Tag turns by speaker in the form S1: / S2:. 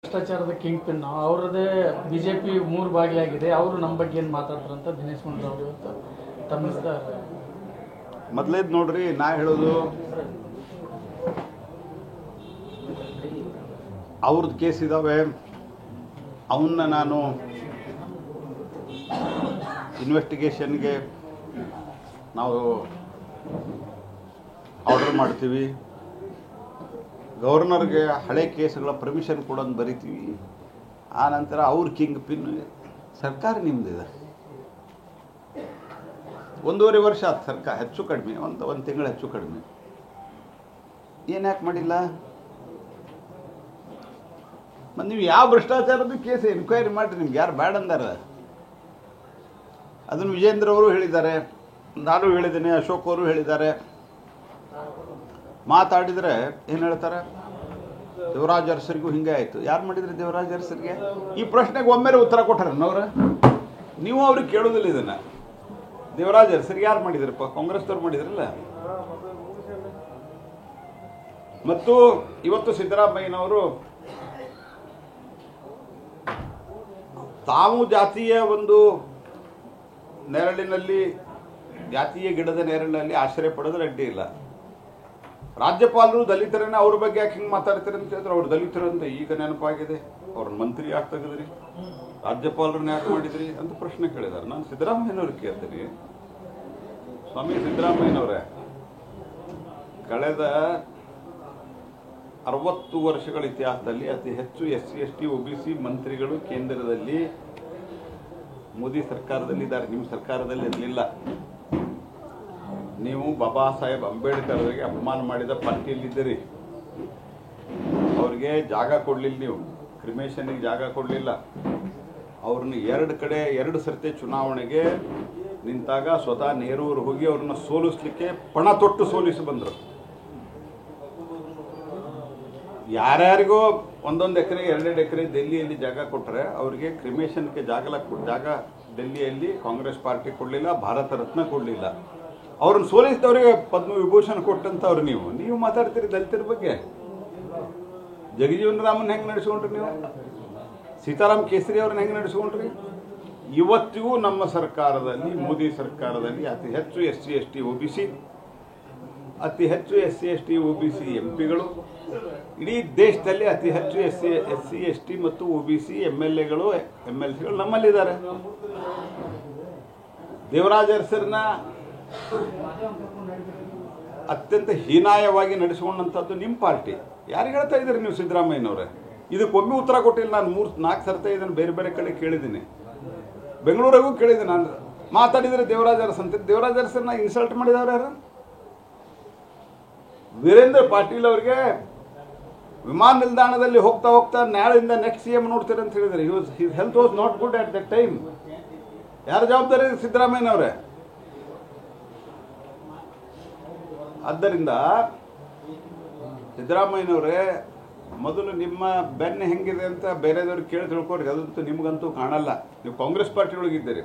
S1: ಭ್ರಷ್ಟಾಚಾರದ king pin ಅವರದೇ BJP 3 ಭಾಗಿಯಾಗಿದೆ. ಅವರು ನಮ್ಮ ಬಗ್ಗೆ ಏನು ಮಾತಾಡ್ತಾರೆ ಅಂತ ದಿನೇಶ್ ಗುಂಡೂರಾವ್ ಇವತ್ತು ತಮ್ಮ ವಿರುದ್ಧ
S2: ಮೊದಲೇದು ನೋಡ್ರಿ, ನಾ ಹೇಳೋದು ಅವ್ರದ್ದು ಕೇಸ್ ಇದ್ದಾವೆ. ಅವನ್ನ ನಾನು ಇನ್ವೆಸ್ಟಿಗೇಷನ್ಗೆ ನಾವು ಆರ್ಡರ್ ಮಾಡ್ತೀವಿ. ಗವರ್ನರ್ಗೆ ಹಳೆ ಕೇಸ್ಗಳ ಪರ್ಮಿಷನ್ ಕೊಡೋದು ಬರಿತೀವಿ. ಆ ನಂತರ ಅವ್ರ ಕಿಂಗ್ ಪಿನ್ ಸರ್ಕಾರ ನಿಮ್ಮದಿದೆ. 1.5 ವರ್ಷ ಆಯ್ತು ಸರ್ಕಾರ, ಹೆಚ್ಚು ಕಡಿಮೆ ಒಂದು ತಿಂಗಳು ಹೆಚ್ಚು ಕಡಿಮೆ. ಏನು ಯಾಕೆ ಮಾಡಿಲ್ಲ? ಮತ್ತು ನೀವು ಯಾವ ಭ್ರಷ್ಟಾಚಾರದ ಕೇಸ್ ಎನ್ಕ್ವೈರಿ ಮಾಡಿರಿ, ನಿಮ್ಗೆ ಯಾರು ಬೇಡ ಅಂದಾರ? ಅದನ್ನು ವಿಜೇಂದ್ರ ಅವರು ಹೇಳಿದ್ದಾರೆ, ನಾನು ಹೇಳಿದ್ದೀನಿ, ಅಶೋಕ್ ಅವರು ಹೇಳಿದ್ದಾರೆ. ಮಾತಾಡಿದರೆ ಏನು ಹೇಳ್ತಾರೆ? ದೇವರಾಜ್ ಅರಸರಿಗೂ ಹಿಂಗೆ ಆಯಿತು. ಯಾರು ಮಾಡಿದ್ರಿ ದೇವರಾಜ್ ಅರಸರಿಗೆ? ಈ ಪ್ರಶ್ನೆಗೆ ಒಮ್ಮೆಲೆ ಉತ್ತರ ಕೊಟ್ಟಾರನ್ನವ್ರು. ನೀವು ಅವ್ರಿಗೆ ಕೇಳೋದಿಲ್ಲ ಇದನ್ನು. ದೇವರಾಜ್ ಅರಸರಿಗೆ ಯಾರು ಮಾಡಿದ್ರಪ್ಪ? ಕಾಂಗ್ರೆಸ್ದವ್ರು ಮಾಡಿದ್ರಲ್ಲ. ಮತ್ತು ಇವತ್ತು ಸಿದ್ದರಾಮಯ್ಯನವರು ತಾವು ಜಾತಿಯ ಒಂದು ನೆರಳಿನಲ್ಲಿ, ಜಾತಿಯ ಗಿಡದ ನೆರಳಿನಲ್ಲಿ ಆಶ್ರಯ ಪಡೆದ್ರೆ ಅಡ್ಡಿ ಇಲ್ಲ. ರಾಜ್ಯಪಾಲರು ದಲಿತರನ್ನ ಅವ್ರ ಬಗ್ಗೆ ಯಾಕೆ ಹಿಂಗೆ ಮಾತಾಡ್ತಾರೆ ಅಂತ ಹೇಳಿದ್ರೆ, ಅವ್ರು ದಲಿತರು ಅಂತ ಈಗ ನೆನಪಾಗಿದೆ. ಅವ್ರನ್ನ ಮಂತ್ರಿ ಯಾಕೆ ತೆಗೆದ್ರಿ, ರಾಜ್ಯಪಾಲರನ್ನ ಯಾಕೆ ಮಾಡಿದ್ರಿ ಅಂತ ಪ್ರಶ್ನೆ ಕೇಳಿದಾರೆ. ನಾನು ಸಿದ್ದರಾಮಯ್ಯನವ್ರಿಗೆ ಕೇಳ್ತೀನಿ, ಸ್ವಾಮಿ ಸಿದ್ದರಾಮಯ್ಯನವರೇ, ಕಳೆದ 60 ವರ್ಷಗಳ ಇತಿಹಾಸದಲ್ಲಿ ಅತಿ ಹೆಚ್ಚು SC ST OBC ಮಂತ್ರಿಗಳು ಕೇಂದ್ರದಲ್ಲಿ ಮೋದಿ ಸರ್ಕಾರದಲ್ಲಿದ್ದಾರೆ. ನಿಮ್ಮ ಸರ್ಕಾರದಲ್ಲಿ ಇರಲಿಲ್ಲ. ನೀವು ಬಾಬಾ ಸಾಹೇಬ್ ಅಂಬೇಡ್ಕರ್ ಅವರಿಗೆ ಅಪಮಾನ ಮಾಡಿದ ಪಾರ್ಟಿಯಲ್ಲಿದ್ದೀರಿ. ಅವ್ರಿಗೆ ಜಾಗ ಕೊಡಲಿಲ್ಲ, ನೀವು ಕ್ರಿಮೇಷನ್ಗೆ ಜಾಗ ಕೊಡಲಿಲ್ಲ. ಅವ್ರನ್ನ 2 ಕಡೆ 2 ಸರ್ತಿ ಚುನಾವಣೆಗೆ ನಿಂತಾಗ ಸ್ವತಃ ನೆಹರೂರು ಹೋಗಿ ಅವ್ರನ್ನ ಸೋಲಿಸ್ಲಿಕ್ಕೆ ಪಣ ತೊಟ್ಟು ಸೋಲಿಸಿ ಬಂದರು. ಯಾರ್ಯಾರಿಗೋ 1 ಎಕರೆ 2 ಎಕರೆ ಡೆಲ್ಲಿಯಲ್ಲಿ ಜಾಗ ಕೊಟ್ಟರೆ ಅವರಿಗೆ ಕ್ರಿಮೇಷನ್ಗೆ ಜಾಗ ಡೆಲ್ಲಿಯಲ್ಲಿ ಕಾಂಗ್ರೆಸ್ ಪಾರ್ಟಿ ಕೊಡಲಿಲ್ಲ, ಭಾರತ ರತ್ನ ಕೊಡಲಿಲ್ಲ. ಅವ್ರನ್ನ ಸೋಲಿಸಿದವರಿಗೆ ಪದ್ಮ ವಿಭೂಷಣ ಕೊಟ್ಟಂತವ್ರು. ನೀವು ಮಾತಾಡ್ತೀರಿ ದಲಿತರ ಬಗ್ಗೆ. ಜಗಜೀವನ್ ರಾಮನ್ ಹೆಂಗೆ ನಡೆಸ್ಕೊಂಡ್ರಿ ನೀವು? ಸೀತಾರಾಮ್ ಕೇಸರಿ ಅವ್ರನ್ನ ಹೆಂಗೆ ನಡೆಸ್ಕೊಂಡ್ರಿ? ಇವತ್ತಿಗೂ ನಮ್ಮ ಸರ್ಕಾರದಲ್ಲಿ, ಮೋದಿ ಸರ್ಕಾರದಲ್ಲಿ ಅತಿ ಹೆಚ್ಚು SC ST OBC, ಅತಿ ಹೆಚ್ಚು SC ST OBC MP ಗಳು, ಇಡೀ ದೇಶದಲ್ಲಿ ಅತಿ ಹೆಚ್ಚು SC ST ಮತ್ತು OBC MLAಗಳು MLCಗಳು ನಮ್ಮಲ್ಲಿದ್ದಾರೆ. ದೇವರಾಜ್ ಅರಸರನ್ನ ಅತ್ಯಂತ ಹೀನಾಯವಾಗಿ ನಡೆಸಿಕೊಂಡಂಥದ್ದು ನಿಮ್ಮ ಪಾರ್ಟಿ. ಯಾರಿಗೆ ಹೇಳ್ತಾ ಇದ್ದೀರಿ ನೀವು ಸಿದ್ದರಾಮಯ್ಯನವರೇ? ಇದಕ್ಕೊಮ್ಮೆ ಉತ್ತರ ಕೊಟ್ಟಿಲ್ಲ. ನಾನು 3-4 ಸರ್ತಿ ಇದನ್ನು ಬೇರೆ ಬೇರೆ ಕಡೆ ಕೇಳಿದ್ದೀನಿ, ಬೆಂಗಳೂರಿಗೂ ಕೇಳಿದ್ದೀನಿ. ನಾನು ಮಾತಾಡಿದರೆ ದೇವರಾಜ್ ಅರಸ್ ಅಂತ. ದೇವರಾಜ್ ಅರಸರನ್ನ ಇನ್ಸಲ್ಟ್ ಮಾಡಿದವ್ರು ಯಾರು? ವೀರೇಂದ್ರ ಪಾಟೀಲ್ ಅವರಿಗೆ ವಿಮಾನ ನಿಲ್ದಾಣದಲ್ಲಿ ಹೋಗ್ತಾ ನಾಳೆಯಿಂದ ನೆಕ್ಸ್ಟ್ CM ನೋಡ್ತೀರಿ ಅಂತ ಹೇಳಿದರೆ, his health was not good at that time. ಯಾರ ಜವಾಬ್ದಾರಿ? ಸಿದ್ದರಾಮಯ್ಯನವರೇ. ಆದ್ದರಿಂದ ಸಿದ್ದರಾಮಯ್ಯನವರೇ, ಮೊದಲು ನಿಮ್ಮ ಬೆನ್ನು ಹೆಂಗಿದೆ ಅಂತ ಬೇರೆದವ್ರಿಗೆ ಕೇಳಿ ತಿಳ್ಕೊಡ್ರಿ. ಅದಂತೂ ನಿಮಗಂತೂ ಕಾಣಲ್ಲ. ನೀವು ಕಾಂಗ್ರೆಸ್ ಪಾರ್ಟಿ ಒಳಗಿದ್ದೀರಿ.